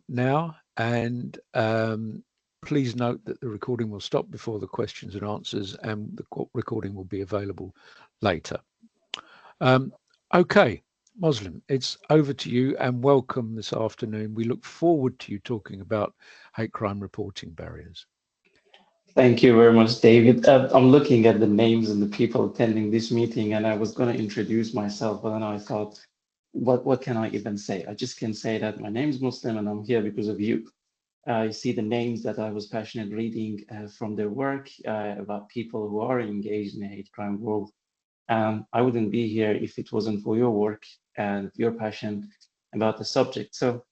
Now, and please note that the recording will stop before the questions and answers, and the recording will be available later. Um, okay, Moslem, it's over to you, and welcome this afternoon. We look forward to you talking about hate crime reporting barriers. Thank you very much, David. I'm looking at the names and the people attending this meeting, and I was going to introduce myself, but then I thought, what can I even say? I just can say that my name is Muslim and I'm here because of you. You see the names that I was passionate reading from their work about people who are engaged in the hate crime world. I wouldn't be here if it wasn't for your work and your passion about the subject. So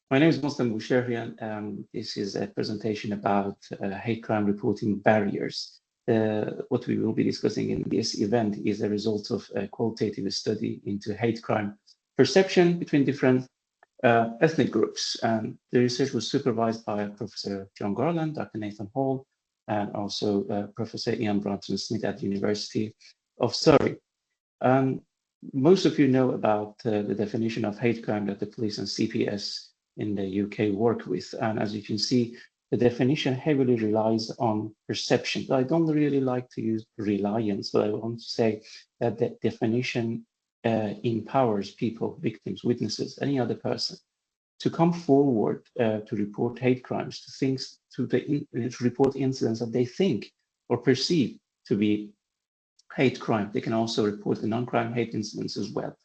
my name is Moslem Boushehrian. This is a presentation about hate crime reporting barriers. What we will be discussing in this event is a result of a qualitative study into hate crime perception between different ethnic groups. And the research was supervised by Professor John Garland, Dr. Nathan Hall, and also Professor Ian Bronson-Smith at the University of Surrey. Um, Most of you know about the definition of hate crime that the police and CPS in the UK work with. And as you can see, the definition heavily relies on perception. I don't really like to use reliance, but I want to say that the definition empowers people, victims, witnesses, any other person to come forward to report hate crimes, to report incidents that they think or perceive to be hate crime. They can also report the non-crime hate incidents as well.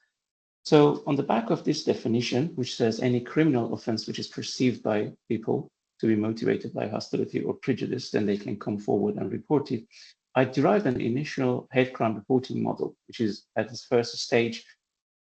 So on the back of this definition, which says any criminal offense which is perceived by people to be motivated by hostility or prejudice, then they can come forward and report it. I derived an initial hate crime reporting model, which is at this first stage,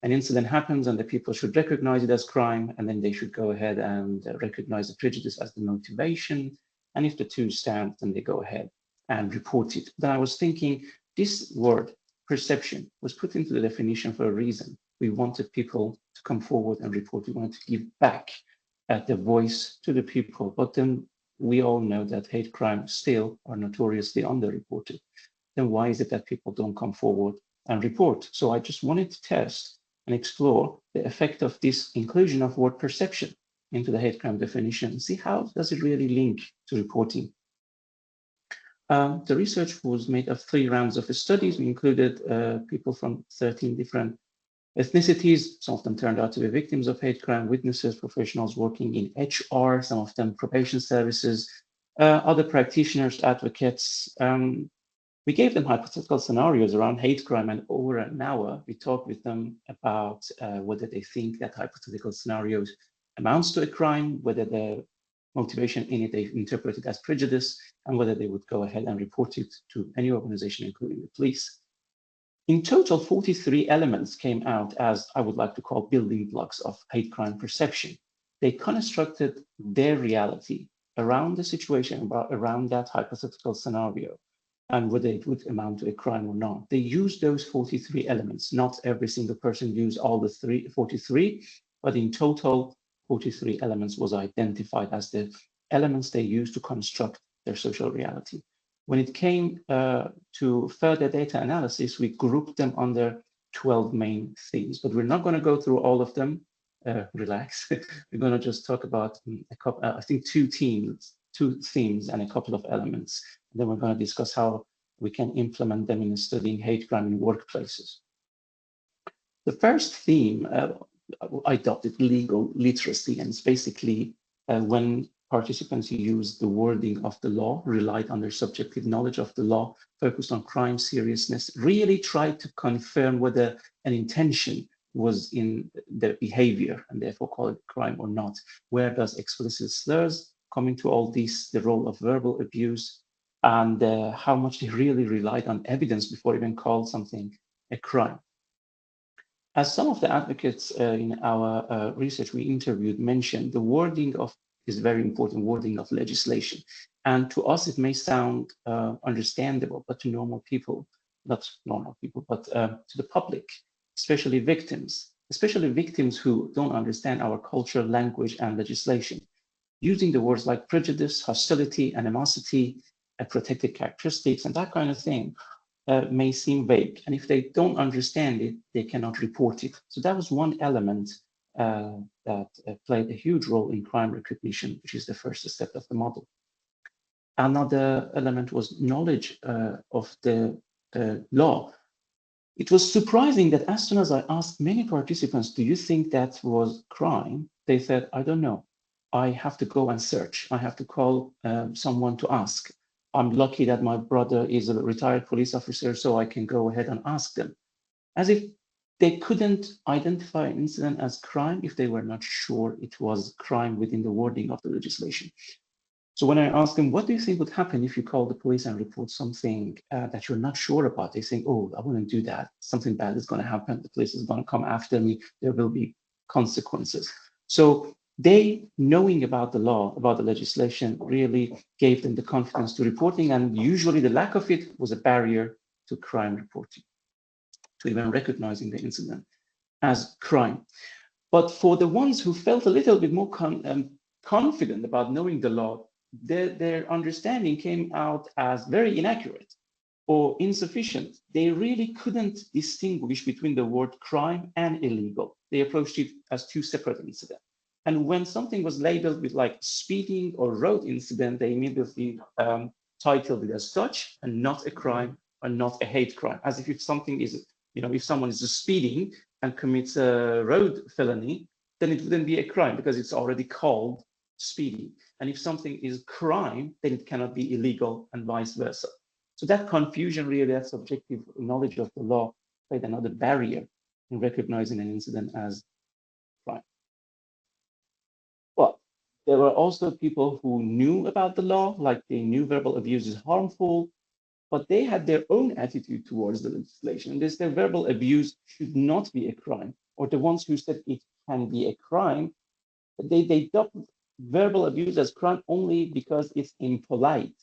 an incident happens and the people should recognize it as crime, and then they should go ahead and recognize the prejudice as the motivation. And if the two stand, then they go ahead and report it. Then I was thinking, this word, perception, was put into the definition for a reason. We wanted people to come forward and report. We wanted to give back the voice to the people. But then we all know that hate crimes still are notoriously underreported. Then why is it that people don't come forward and report? So I just wanted to test and explore the effect of this inclusion of word perception into the hate crime definition. See how does it really link to reporting. The research was made of 3 rounds of studies. We included people from 13 different ethnicities. Some of them turned out to be victims of hate crime, witnesses, professionals working in HR, some of them probation services, other practitioners, advocates. We gave them hypothetical scenarios around hate crime, and over an hour, we talked with them about whether they think that hypothetical scenarios amounts to a crime, whether the motivation in it they interpret it as prejudice, and whether they would go ahead and report it to any organization, including the police. In total, 43 elements came out as I would like to call building blocks of hate crime perception. They constructed their reality around the situation, around that hypothetical scenario, and whether it would amount to a crime or not. They used those 43 elements. Not every single person used all the 43, but in total, 43 elements was identified as the elements they used to construct their social reality. When it came to further data analysis, we grouped them under 12 main themes, but we're not going to go through all of them. Relax. We're going to just talk about a couple, I think two themes and a couple of elements. And then we're going to discuss how we can implement them in studying hate crime in workplaces. The first theme, I adopted legal literacy, and it's basically when participants use the wording of the law, relied on their subjective knowledge of the law, focused on crime seriousness, really tried to confirm whether an intention was in the behavior and therefore call it crime or not. Where does explicit slurs come into all this, the role of verbal abuse, and how much they really relied on evidence before even called something a crime. As some of the advocates in our research we interviewed mentioned, the wording of is very important, wording of legislation. And to us, it may sound understandable, but to normal people, not normal people, but to the public, especially victims who don't understand our culture, language, and legislation. Using the words like prejudice, hostility, animosity, protected characteristics, and that kind of thing may seem vague. And if they don't understand it, they cannot report it. So that was one element that played a huge role in crime recognition, which is the first step of the model. Another element was knowledge of the law. It was surprising that as soon as I asked many participants, do you think that was crime? They said, I don't know. I have to go and search. I have to call someone to ask. I'm lucky that my brother is a retired police officer, so I can go ahead and ask them. As if they couldn't identify an incident as crime if they were not sure it was crime within the wording of the legislation. So when I ask them, what do you think would happen if you call the police and report something that you're not sure about? They think, oh, I wouldn't do that. Something bad is going to happen. The police is going to come after me. There will be consequences. So they, knowing about the law, about the legislation, really gave them the confidence to reporting. And usually the lack of it was a barrier to crime reporting, to even recognizing the incident as crime. But for the ones who felt a little bit more confident about knowing the law, their understanding came out as very inaccurate or insufficient. They really couldn't distinguish between the word crime and illegal. They approached it as two separate incidents. And when something was labeled with like speeding or road incident, they immediately titled it as such and not a crime or not a hate crime, as if something is, if someone is speeding and commits a road felony, then it wouldn't be a crime because it's already called speeding. And if something is crime, then it cannot be illegal and vice versa. So that confusion, really, that subjective knowledge of the law played another barrier in recognizing an incident as crime. Well, there were also people who knew about the law, like they knew verbal abuse is harmful, but they had their own attitude towards the legislation. They said verbal abuse should not be a crime, or the ones who said it can be a crime, they dubbed verbal abuse as crime only because it's impolite.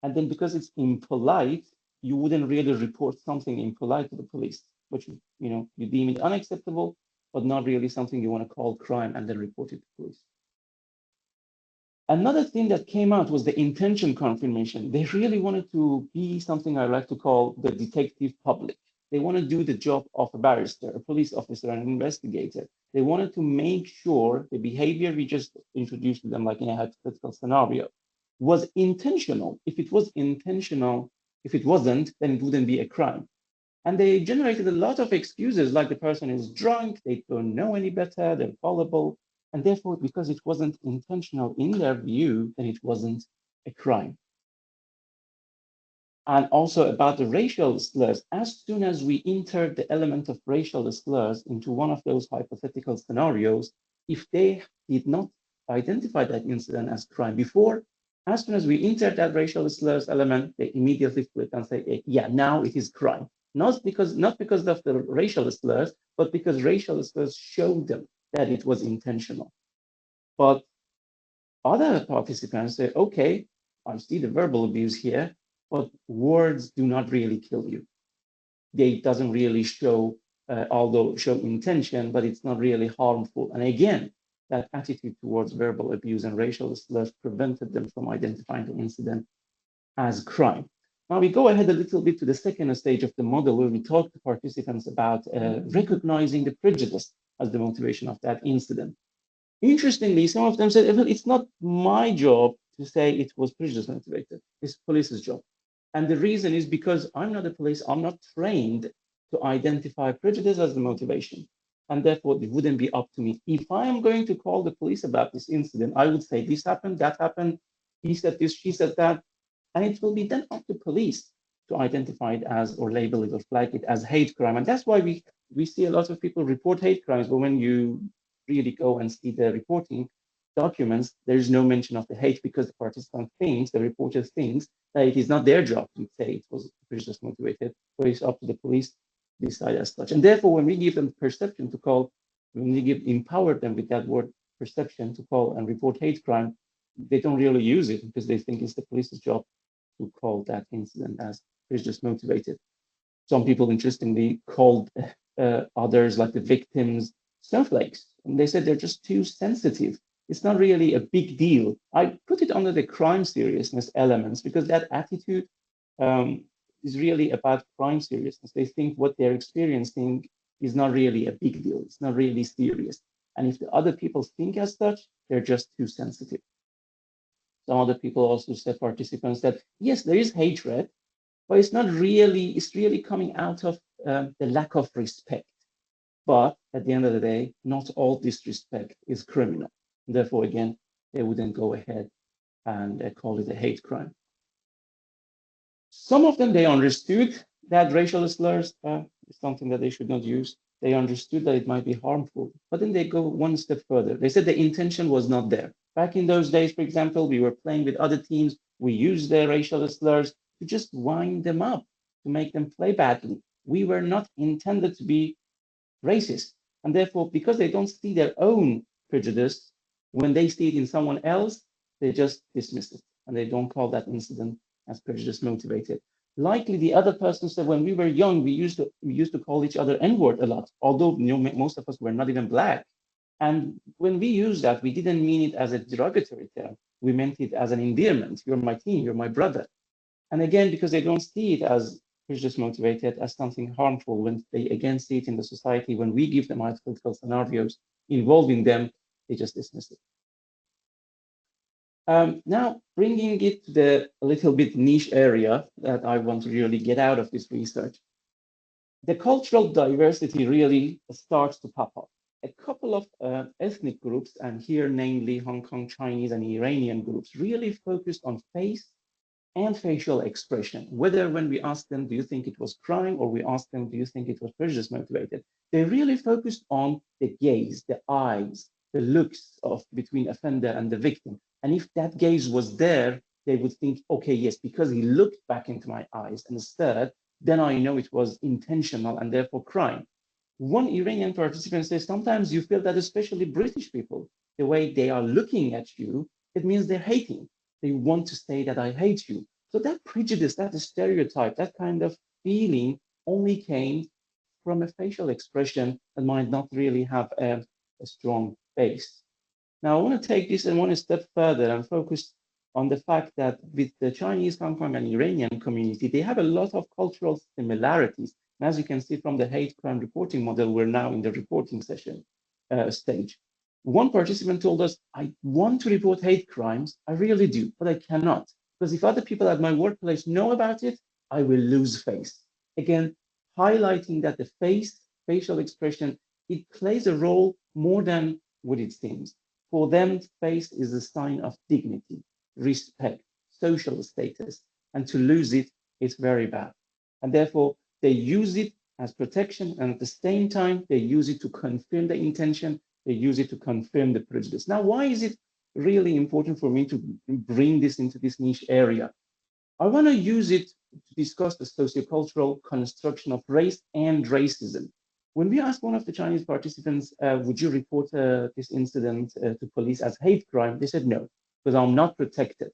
And then because it's impolite, you wouldn't really report something impolite to the police, which you deem it unacceptable, but not really something you want to call crime and then report it to police. Another thing that came out was the intention confirmation. They really wanted to be something I like to call the detective public. They want to do the job of a barrister, a police officer, an investigator. They wanted to make sure the behavior we just introduced to them, like in a hypothetical scenario, was intentional. If it was intentional, if it wasn't, then it wouldn't be a crime. And they generated a lot of excuses, like the person is drunk, they don't know any better, they're gullible. And therefore, because it wasn't intentional in their view, then it wasn't a crime. And also about the racial slurs, as soon as we insert the element of racial slurs into one of those hypothetical scenarios, if they did not identify that incident as crime before, as soon as we insert that racial slurs element, they immediately flip and say, yeah, now it is crime. Not because of the racial slurs, but because racial slurs showed them that it was intentional. But other participants say, okay, I see the verbal abuse here, but words do not really kill you. They doesn't really show, although show intention, but it's not really harmful. And again, that attitude towards verbal abuse and racial slurs prevented them from identifying the incident as crime. Now we go ahead a little bit to the second stage of the model where we talk to participants about recognizing the prejudice as the motivation of that incident. Interestingly, some of them said, well, it's not my job to say it was prejudice motivated. It's police's job. And the reason is because I'm not a police, I'm not trained to identify prejudice as the motivation. And therefore, it wouldn't be up to me. If I am going to call the police about this incident, I would say this happened, that happened, he said this, she said that. And it will be then up to police to identify it as or label it or flag it as hate crime. And that's why we see a lot of people report hate crimes, but when you really go and see the reporting documents, there is no mention of the hate because the participant thinks, the reporter thinks that it is not their job to say it was prejudice motivated, but it's up to the police to decide as such. And therefore, when we give them perception to call, when we empower them with that word perception to call and report hate crime, they don't really use it because they think it's the police's job to call that incident as prejudice motivated. Some people, interestingly, called others, like the victims, snowflakes. And they said they're just too sensitive. It's not really a big deal. I put it under the crime seriousness elements because that attitude is really about crime seriousness. They think what they're experiencing is not really a big deal. It's not really serious. And if the other people think as such, they're just too sensitive. Some other people also said, participants, that yes, there is hatred, but it's really coming out of the lack of respect. But at the end of the day, not all disrespect is criminal. Therefore, again, they wouldn't go ahead and call it a hate crime. Some of them, they understood that racial slurs is something that they should not use. They understood that it might be harmful, but then they go one step further. They said the intention was not there. Back in those days, for example, we were playing with other teams. We used their racial slurs to just wind them up, to make them play badly. We were not intended to be racist. And therefore, because they don't see their own prejudice, when they see it in someone else, they just dismiss it and they don't call that incident as prejudice motivated. Likely the other person said, when we were young, we used to call each other N-word a lot, although most of us were not even black. And when we used that, we didn't mean it as a derogatory term. We meant it as an endearment. You're my team, you're my brother. And again, because they don't see it as prejudice motivated, as something harmful, when they again see it in the society, when we give them hypothetical scenarios involving them, they just dismiss it. Now, bringing it to the a little bit niche area that I want to really get out of this research, the cultural diversity really starts to pop up. A couple of ethnic groups, and here namely Hong Kong Chinese and Iranian groups, really focused on face and facial expression. Whether when we ask them, do you think it was crime, or we ask them, do you think it was prejudice motivated, they really focused on the gaze, the eyes, the looks of between offender and the victim. And if that gaze was there, they would think, okay, yes, because he looked back into my eyes and stared, then I know it was intentional and therefore crime. One Iranian participant says, sometimes you feel that especially British people, the way they are looking at you, it means they're hating. They want to say that I hate you. So that prejudice, that stereotype, that kind of feeling only came from a facial expression that might not really have a strong base. Now, I want to take this one step further and focus on the fact that with the Chinese, Hong Kong, and Iranian community, they have a lot of cultural similarities. And as you can see from the hate crime reporting model, we're now in the reporting session stage. One participant told us, I want to report hate crimes, I really do, but I cannot. Because if other people at my workplace know about it, I will lose face. Again, highlighting that the facial expression, it plays a role more than what it seems. For them, face is a sign of dignity, respect, social status, and to lose it is very bad. And therefore, they use it as protection, and at the same time, they use it to confirm the intention, they use it to confirm the prejudice. Now, why is it really important for me to bring this into this niche area? I want to use it to discuss the sociocultural construction of race and racism. When we asked one of the Chinese participants, would you report this incident to police as hate crime? They said no, because I'm not protected.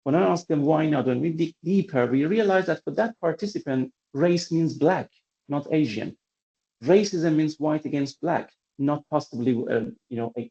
When I asked them why not, when we dig deeper, we realized that for that participant, race means black, not Asian. Racism means white against black, not possibly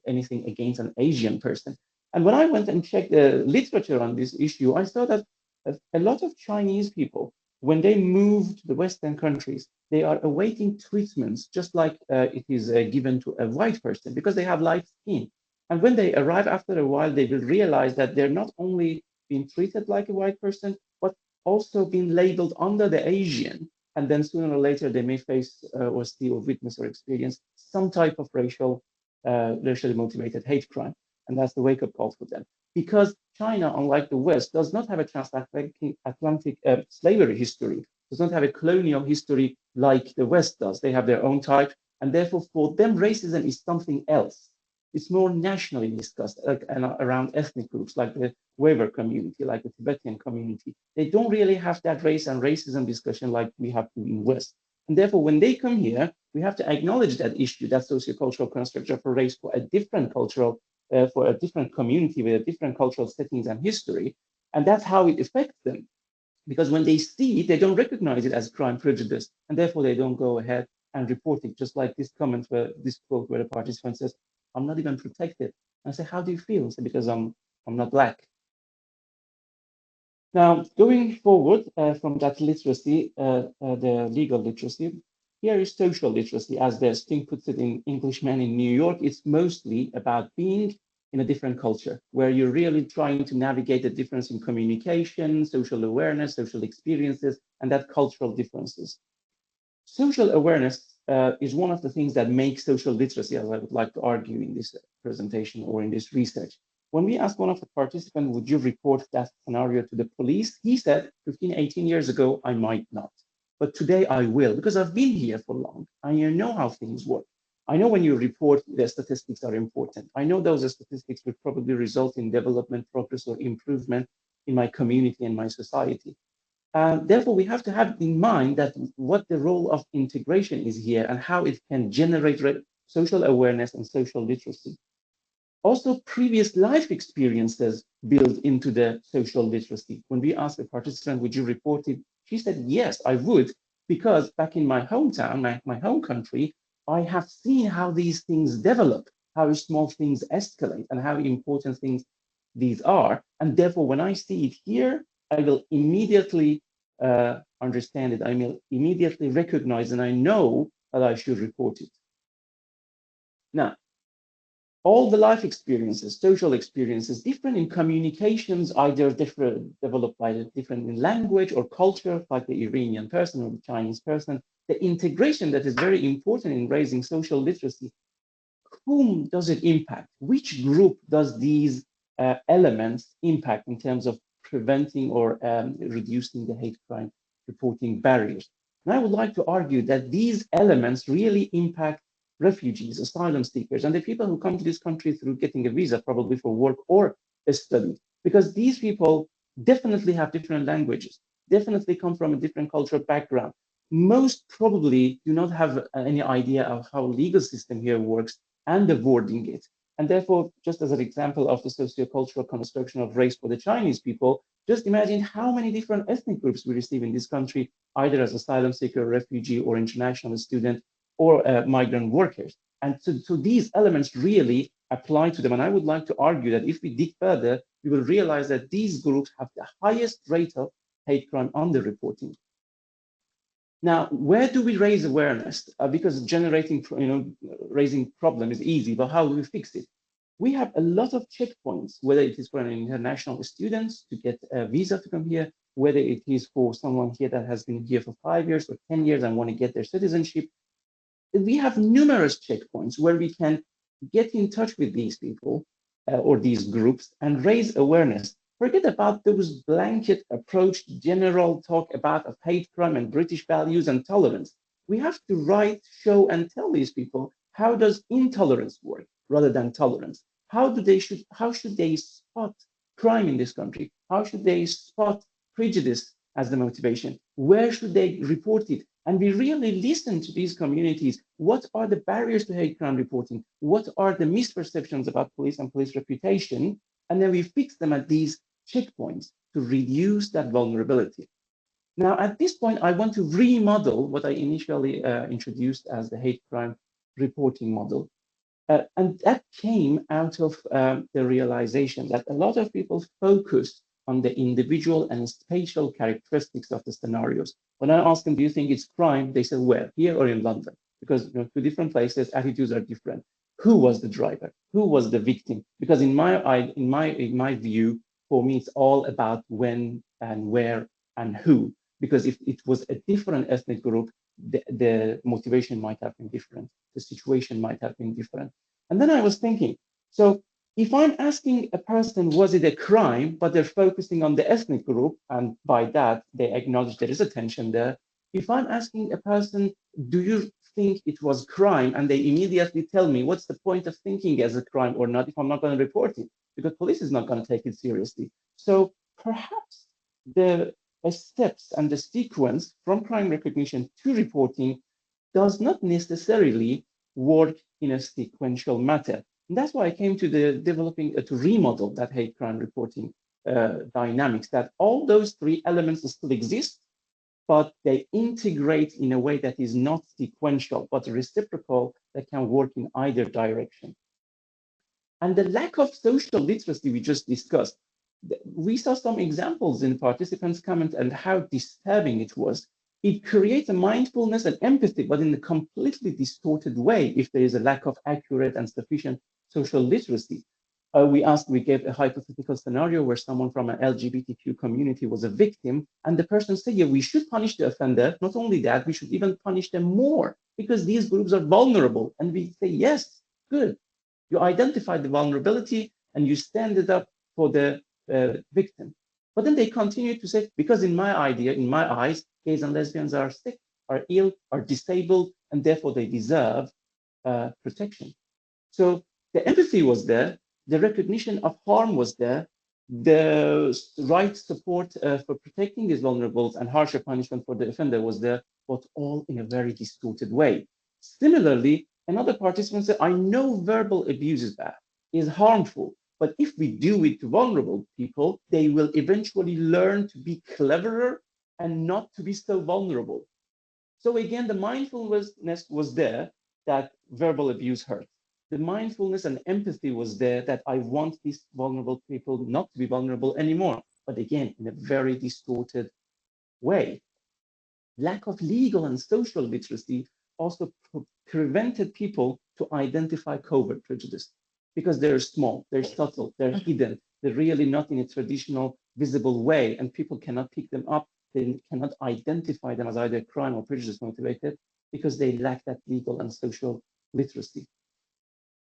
anything against an Asian person. And when I went and checked the literature on this issue, I saw that a lot of Chinese people, when they move to the Western countries, they are awaiting treatments just like it is given to a white person because they have light skin. And when they arrive after a while, they will realize that they're not only being treated like a white person, but also being labeled under the Asian, and then sooner or later they may face or see or witness or experience some type of racially motivated hate crime. And that's the wake-up call for them. Because China, unlike the West, does not have a transatlantic slavery history, does not have a colonial history like the West does. They have their own type, and therefore for them, racism is something else. It's more nationally discussed and around ethnic groups like the Uyghur community, like the Tibetan community. They don't really have that race and racism discussion like we have in West. And therefore, when they come here, we have to acknowledge that issue, that sociocultural construction for race for a different for a different community with a different cultural settings and history. And that's how it affects them. Because when they see it, they don't recognize it as crime prejudice, and therefore they don't go ahead and report it. Just like this comment where this quote where the participant says, I'm not even protected. And I say, how do you feel? I say, because I'm not black. Now, going forward from that literacy, the legal literacy, Here is social literacy, as the Sting puts it in Englishman in New York. It's mostly about being in a different culture, where you're really trying to navigate the difference in communication, social awareness, social experiences, and that cultural differences. Social awareness is one of the things that makes social literacy, as I would like to argue in this presentation or in this research. When we asked one of the participants, would you report that scenario to the police? He said, 15, 18 years ago, I might not. But today I will, because I've been here for long. I know how things work. I know when you report, the statistics are important. I know those statistics will probably result in development, progress, or improvement in my community and my society. Therefore, we have to have in mind that what the role of integration is here and how it can generate social awareness and social literacy. Also, previous life experiences build into the social literacy. When we asked a participant, would you report it? She said, yes, I would, because back in my hometown, my home country, I have seen how these things develop, how small things escalate, and how important things these are. And therefore, when I see it here, I will immediately understand it. I will immediately recognize, and I know that I should report it. Now, all the life experiences, social experiences, different in communications, either different developed by different in language or culture, like the Iranian person or the Chinese person. The integration that is very important in raising social literacy. Whom does it impact? Which group does these elements impact in terms of preventing or reducing the hate crime reporting barriers? And I would like to argue that these elements really impact refugees, asylum seekers, and the people who come to this country through getting a visa, probably for work or a study, because these people definitely have different languages, definitely come from a different cultural background, most probably do not have any idea of how legal system here works and avoiding it. And therefore, just as an example of the sociocultural construction of race for the Chinese people, just imagine how many different ethnic groups we receive in this country, either as asylum seeker, refugee, or international student, or migrant workers. And so these elements really apply to them. And I would like to argue that if we dig further, we will realize that these groups have the highest rate of hate crime underreporting. Now, where do we raise awareness? Because generating, raising problem is easy, but how do we fix it? We have a lot of checkpoints, whether it is for an international student to get a visa to come here, whether it is for someone here that has been here for 5 years or 10 years and want to get their citizenship. We have numerous checkpoints where we can get in touch with these people or these groups and raise awareness. Forget about those blanket approach, general talk about of hate crime and British values and tolerance. We have to write, show, and tell these people how does intolerance work rather than tolerance. How should they spot crime in this country? How should they spot prejudice as the motivation? Where should they report it? And we really listen to these communities. What are the barriers to hate crime reporting? What are the misperceptions about police and police reputation? And then we fix them at these checkpoints to reduce that vulnerability. Now, at this point, I want to remodel what I initially introduced as the hate crime reporting model. And that came out of the realization that a lot of people focus on the individual and spatial characteristics of the scenarios. When I ask them, do you think it's crime? They say, where, here or in London? Because two different places, attitudes are different. Who was the driver? Who was the victim? Because in my view, for me, it's all about when and where and who. Because if it was a different ethnic group, the motivation might have been different. The situation might have been different. And then I was thinking, so if I'm asking a person, was it a crime, but they're focusing on the ethnic group, and by that, they acknowledge there is a tension there. If I'm asking a person, do you think it was crime, and they immediately tell me, what's the point of thinking as a crime or not if I'm not going to report it? Because police is not going to take it seriously. So perhaps the steps and the sequence from crime recognition to reporting does not necessarily work in a sequential matter. And that's why I came to the developing to remodel that hate crime reporting dynamics, that all those three elements still exist, but they integrate in a way that is not sequential, but reciprocal, that can work in either direction. And the lack of social literacy we just discussed, we saw some examples in participants' comments and how disturbing it was. It creates a mindfulness and empathy, but in a completely distorted way if there is a lack of accurate and sufficient social literacy. We gave a hypothetical scenario where someone from an LGBTQ community was a victim, and the person said, yeah, we should punish the offender. Not only that, we should even punish them more because these groups are vulnerable. And we say, yes, good. You identified the vulnerability and you stand it up for the victim. But then they continue to say, because in my idea, in my eyes, gays and lesbians are sick, are ill, are disabled, and therefore they deserve protection. So the empathy was there, the recognition of harm was there, the right support for protecting these vulnerables and harsher punishment for the offender was there, but all in a very distorted way. Similarly, another participant said, I know verbal abuse is bad, is harmful, but if we do it to vulnerable people, they will eventually learn to be cleverer and not to be so vulnerable. So again, the mindfulness was there that verbal abuse hurts. The mindfulness and empathy was there that I want these vulnerable people not to be vulnerable anymore. But again, in a very distorted way. Lack of legal and social literacy also prevented people to identify covert prejudice because they're small, they're subtle, they're hidden, they're really not in a traditional visible way, and people cannot pick them up. They cannot identify them as either crime or prejudice motivated because they lack that legal and social literacy.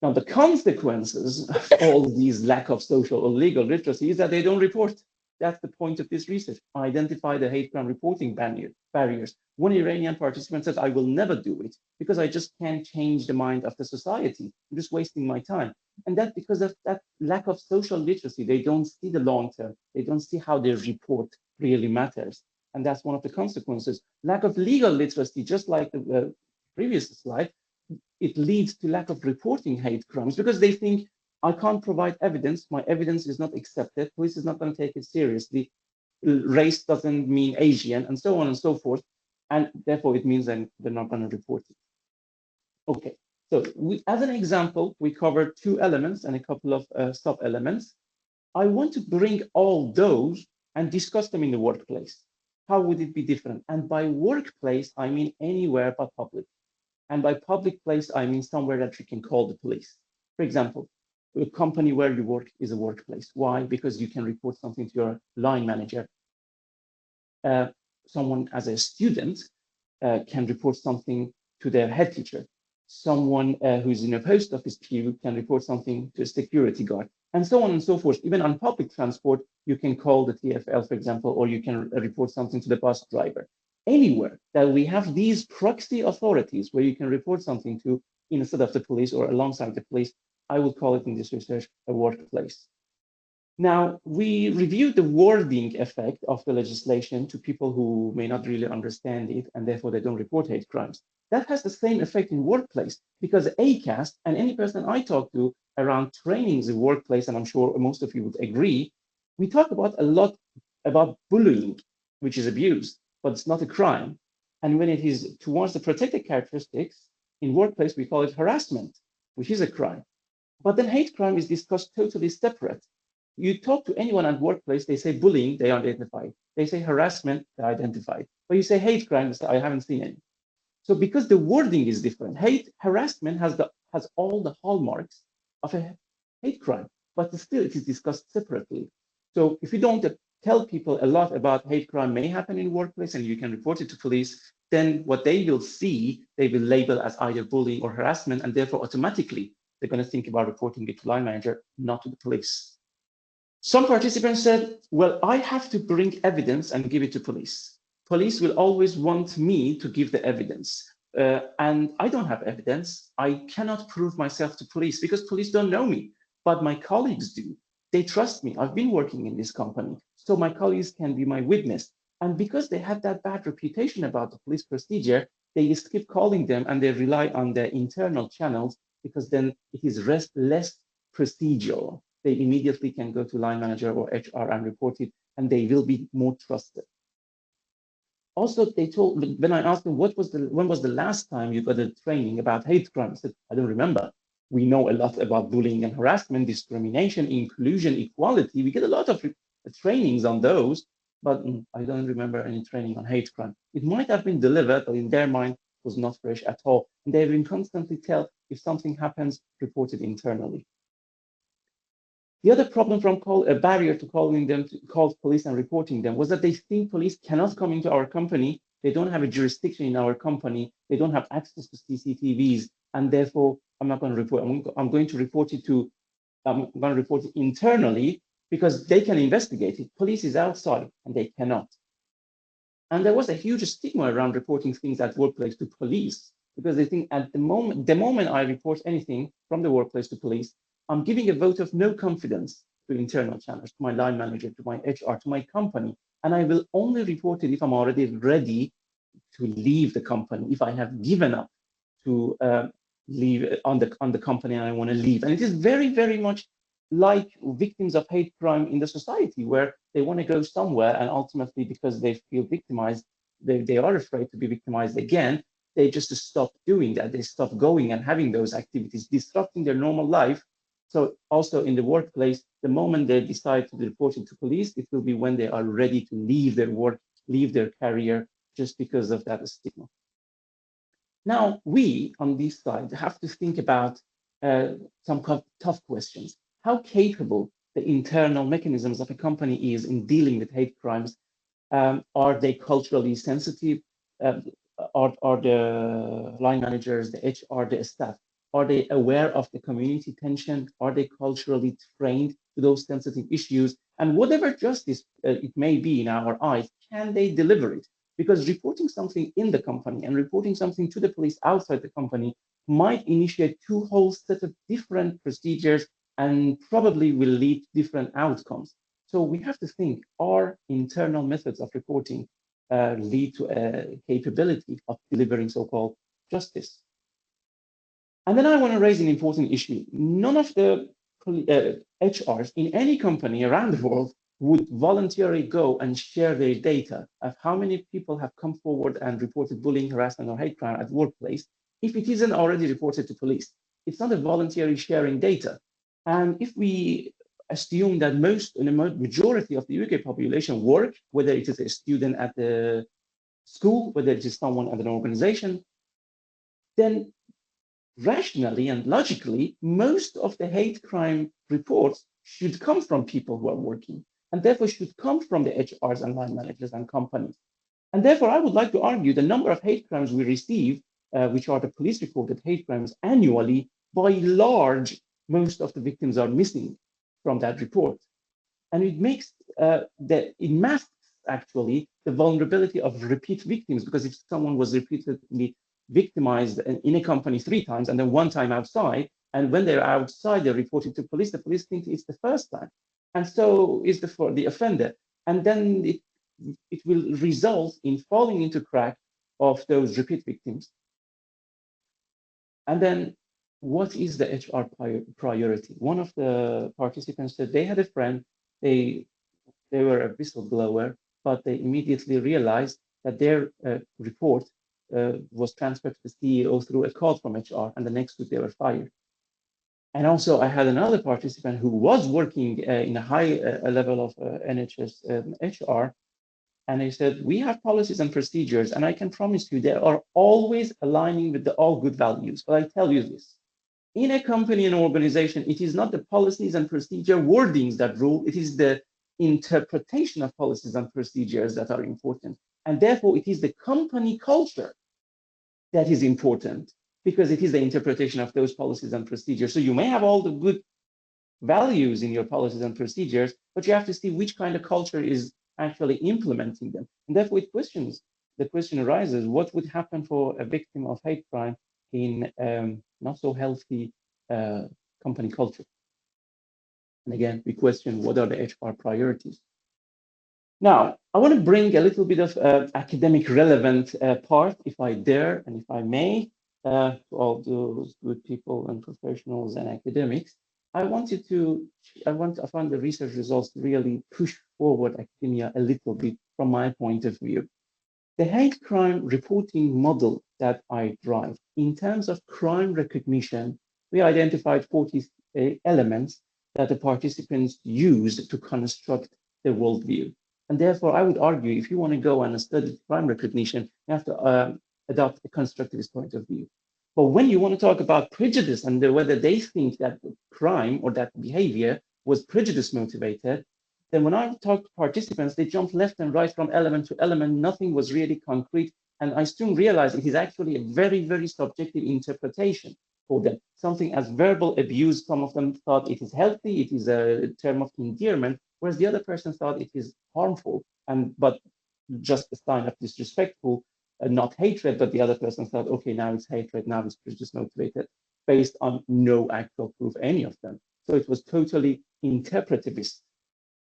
Now, the consequences of all these lack of social or legal literacy is that they don't report. That's the point of this research. Identify the hate crime reporting barriers. One Iranian participant said, I will never do it because I just can't change the mind of the society. I'm just wasting my time. And that's because of that lack of social literacy. They don't see the long term. They don't see how their report really matters. And that's one of the consequences. Lack of legal literacy, just like the previous slide, it leads to lack of reporting hate crimes because they think I can't provide evidence, my evidence is not accepted, police is not going to take it seriously, race doesn't mean Asian, and so on and so forth, and therefore it means that they're not going to report it. Okay, so as an example, we covered two elements and a couple of sub-elements. I want to bring all those and discuss them in the workplace. How would it be different? And by workplace, I mean anywhere but public. And by public place, I mean somewhere that you can call the police. For example, a company where you work is a workplace. Why? Because you can report something to your line manager. Someone as a student can report something to their head teacher. Someone who's in a post office queue can report something to a security guard, and so on and so forth. Even on public transport, you can call the TFL, for example, or you can report something to the bus driver. Anywhere that we have these proxy authorities where you can report something to instead of the police or alongside the police, I would call it in this research a workplace. Now, we reviewed the wording effect of the legislation to people who may not really understand it, and therefore they don't report hate crimes. That has the same effect in workplace because ACAST and any person I talk to around trainings in workplace, and I'm sure most of you would agree, we talk about a lot about bullying, which is abuse, but it's not a crime. And when it is towards the protected characteristics in workplace, we call it harassment, which is a crime. But then hate crime is discussed totally separate. You talk to anyone at workplace, they say bullying, they identify. They say harassment, they identify. But you say hate crime, they say, I haven't seen any. So because the wording is different, harassment has all the hallmarks of a hate crime, but still it is discussed separately. So if you don't tell people a lot about hate crime may happen in workplace and you can report it to police, then what they will see, they will label as either bullying or harassment, and therefore automatically they're going to think about reporting it to line manager, not to the police. Some participants said, well, I have to bring evidence and give it to police. Police will always want me to give the evidence. And I don't have evidence. I cannot prove myself to police because police don't know me, but my colleagues do. They trust me. I've been working in this company, so my colleagues can be my witness. And because they have that bad reputation about the police procedure, they skip calling them and they rely on their internal channels because then it is less procedural. They immediately can go to line manager or HR and report it, and they will be more trusted. Also, they told, when I asked them, when was the last time you got a training about hate crimes? I said, I don't remember. We know a lot about bullying and harassment, discrimination, inclusion, equality. We get a lot of trainings on those, but I don't remember any training on hate crime. It might have been delivered, but in their mind was not fresh at all. And they've been constantly tell if something happens, report it internally. The other problem from a barrier to calling them to call police and reporting them was that they think police cannot come into our company. They don't have a jurisdiction in our company. They don't have access to CCTVs, and therefore I'm not going to report. I'm going to report it to. I'm going to report it internally because they can investigate it. Police is outside and they cannot. And there was a huge stigma around reporting things at workplace to police because they think at the moment I report anything from the workplace to police, I'm giving a vote of no confidence to internal channels, to my line manager, to my HR, to my company. And I will only report it if I'm already ready to leave the company, if I have given up to leave on the company and I want to leave. And it is very, very much like victims of hate crime in the society where they want to go somewhere and ultimately because they feel victimized, they are afraid to be victimized again, they just stop doing that. They stop going and having those activities, disrupting their normal life. So also in the workplace, the moment they decide to report it to police, it will be when they are ready to leave their work, leave their career, just because of that stigma. Now, we on this side have to think about some tough questions. How capable the internal mechanisms of a company is in dealing with hate crimes. Are they culturally sensitive? Um, are the line managers, the HR, the staff, are they aware of the community tension? Are they culturally trained to those sensitive issues? And whatever justice it may be in our eyes, can they deliver it? Because reporting something in the company and reporting something to the police outside the company might initiate two whole set of different procedures and probably will lead to different outcomes. So we have to think, are internal methods of reporting lead to a capability of delivering so-called justice? And then I want to raise an important issue. None of the HRs in any company around the world would voluntarily go and share their data of how many people have come forward and reported bullying, harassment, or hate crime at workplace if it isn't already reported to police. It's not a voluntary sharing data. And if we assume that the majority of the UK population work, whether it is a student at the school, whether it is someone at an organization, then rationally and logically, most of the hate crime reports should come from people who are working, and therefore should come from the HRs and line managers and companies. And therefore, I would like to argue the number of hate crimes we receive, which are the police reported hate crimes annually, by large, most of the victims are missing from that report. And it makes it masks actually the vulnerability of repeat victims, because if someone was repeatedly victimized in a company 3 times and then 1 time outside, and when they're outside, they're reported to police, the police think it's the first time. And so is the offender. And then it will result in falling into crack of those repeat victims. And then what is the HR priority? One of the participants said they had a friend, they were a whistleblower, but they immediately realized that their report was transferred to the CEO through a call from HR, and the next week they were fired. And also, I had another participant who was working in a high level of NHS HR, and he said, we have policies and procedures, and I can promise you they are always aligning with the all good values. But I tell you this, in a company and organization, it is not the policies and procedure wordings that rule, it is the interpretation of policies and procedures that are important. And therefore, it is the company culture that is important because it is the interpretation of those policies and procedures. So you may have all the good values in your policies and procedures, but you have to see which kind of culture is actually implementing them. And therefore, the question arises, what would happen for a victim of hate crime in not so healthy company culture? And again, we question what are the HR priorities. Now, I want to bring a little bit of academic relevant part, if I dare and if I may, to all those good people and professionals and academics. I find the research results to really push forward academia a little bit from my point of view. The hate crime reporting model that I drive, in terms of crime recognition, we identified 40 elements that the participants used to construct their worldview. And therefore, I would argue if you want to go and study crime recognition, you have to adopt a constructivist point of view. But when you want to talk about prejudice and whether they think that crime or that behavior was prejudice motivated, then when I talk to participants, they jump left and right from element to element. Nothing was really concrete. And I soon realized it is actually a very, very subjective interpretation for them. Something as verbal abuse, some of them thought it is healthy, it is a term of endearment, whereas the other person thought it is harmful, but just a sign of disrespectful, not hatred, but the other person thought, okay, now it's hatred, now it's prejudice motivated, based on no actual proof, any of them. So it was totally interpretivist.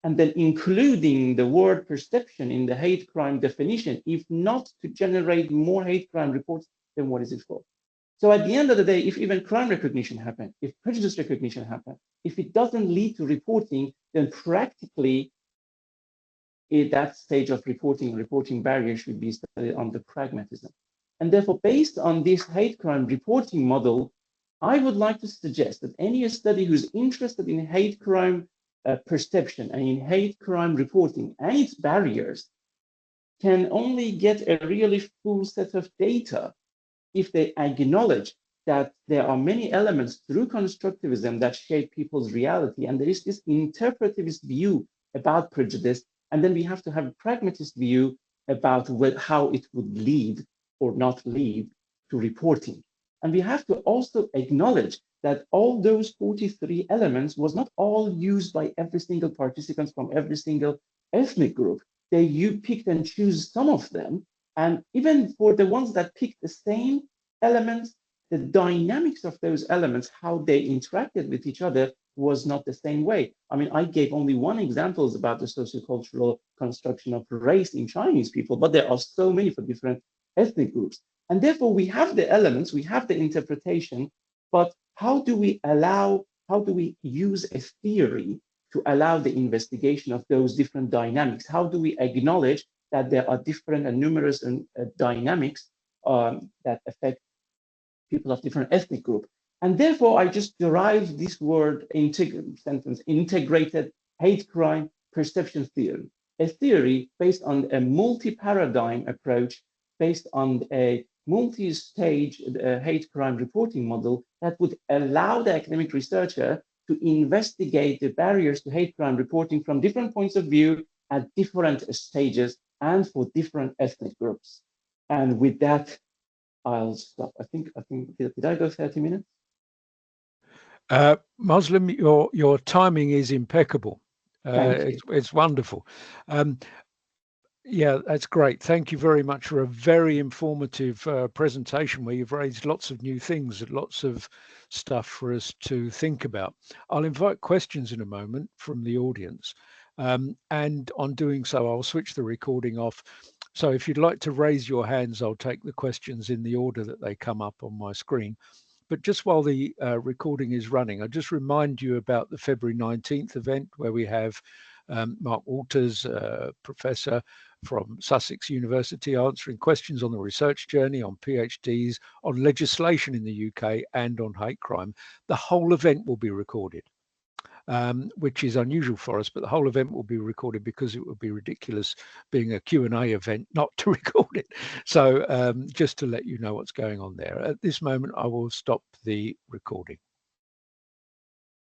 And then including the word perception in the hate crime definition, if not to generate more hate crime reports, then what is it for? So at the end of the day, if even crime recognition happens, if prejudice recognition happens, if it doesn't lead to reporting, then practically at that stage of reporting barriers should be studied under pragmatism. And therefore, based on this hate crime reporting model, I would like to suggest that any study who's interested in hate crime perception and in hate crime reporting and its barriers can only get a really full set of data if they acknowledge that there are many elements through constructivism that shape people's reality. And there is this interpretivist view about prejudice. And then we have to have a pragmatist view about how it would lead or not lead to reporting. And we have to also acknowledge that all those 43 elements was not all used by every single participant from every single ethnic group. You picked and choose some of them, and even for the ones that picked the same elements, the dynamics of those elements, how they interacted with each other, was not the same way. I mean, I gave only one example about the sociocultural construction of race in Chinese people, but there are so many for different ethnic groups. And therefore, we have the elements, we have the interpretation, but how do we use a theory to allow the investigation of those different dynamics? How do we acknowledge that there are different and numerous dynamics that affect people of different ethnic group? And therefore, I just derived this word integrated hate crime perception theory, a theory based on a multi-paradigm approach, based on a multi-stage hate crime reporting model that would allow the academic researcher to investigate the barriers to hate crime reporting from different points of view at different stages and for different ethnic groups. And with that, I'll stop. I think did I go 30 minutes? Moslem, your timing is impeccable. It's wonderful. Yeah, that's great. Thank you very much for a very informative presentation where you've raised lots of new things and lots of stuff for us to think about. I'll invite questions in a moment from the audience. And on doing so, I'll switch the recording off. So if you'd like to raise your hands, I'll take the questions in the order that they come up on my screen. But just while the recording is running, I'll just remind you about the February 19th event where we have Mark Walters, professor from Sussex University, answering questions on the research journey, on PhDs, on legislation in the UK and on hate crime. The whole event will be recorded. Which is unusual for us, but the whole event will be recorded because it would be ridiculous being a Q&A event not to record it. So just to let you know what's going on there. At this moment, I will stop the recording.